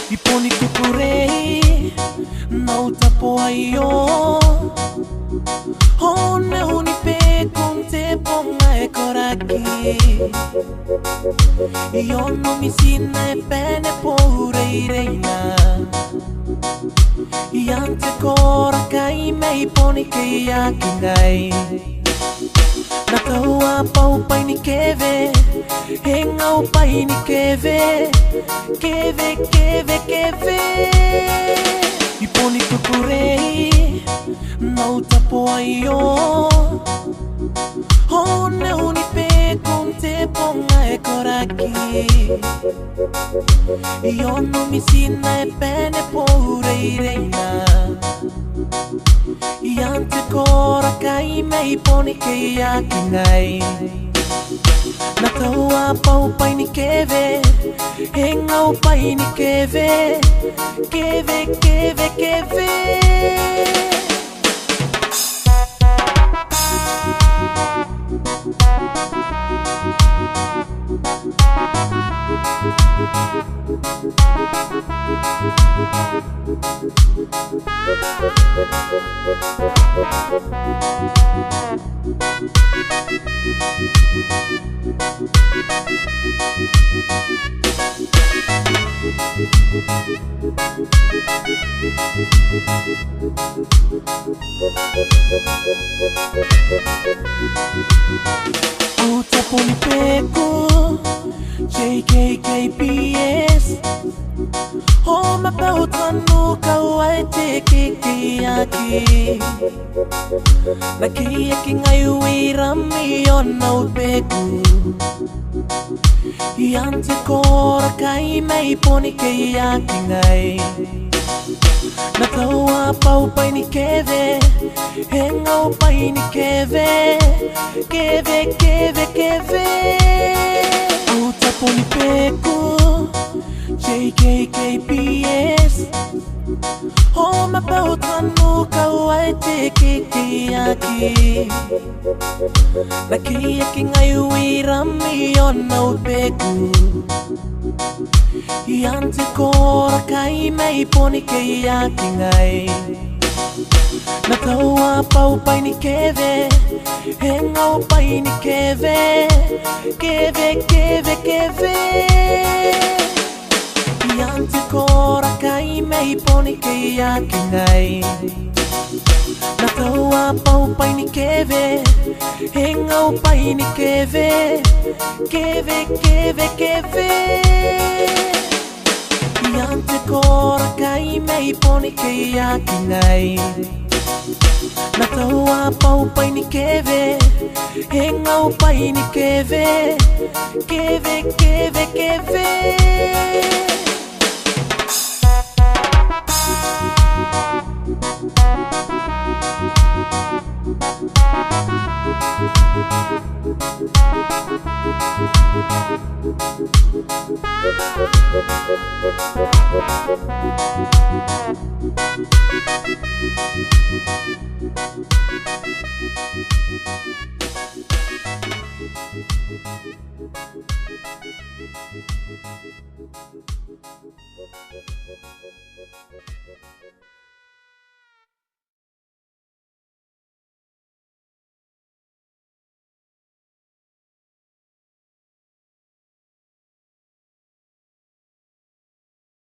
Iponi kukurei na utapoayo Hone unipe kunte ponga e koraki Yono misina e pene poure reina Yante koraka ime iponi ke yakingai Nataua paupai ni keve Henga upai ni keve Keve, keve, keve Iponi kukurei Na utapoayo Hone unipe kunte ponga e koraki Yono misina e pene poure reina Yante koraka ime iponi ke yakingai Nataua paupai ni keve Henga upai ni keve Keve, keve, keve Utaponi peko JKKPS Homa pautanu kawaite kikiyaki Nakiaki ngayuira miyona upegu Yante kora kaime iponi kiyaki ngai Nataua paupai ni keve Henga upai ni keve Keve, keve, keve Utaponi peko JKKPS Homa pautanu kawaite kikiyaki Nakiaki ngayuira miyona upegu Yante kora kaime iponi kiyaki ngai Nataua paupai ni keve Henga upai ni keve Keve, keve, keve Yante kora kaime iponi kiyaki ngai Nataua paupai ni keve Henga upai ni keve Keve, keve, keve Yante kora kaime iponi kiyaki ngai Nataua paupai ni keve Henga upai ni keve Keve, keve, keve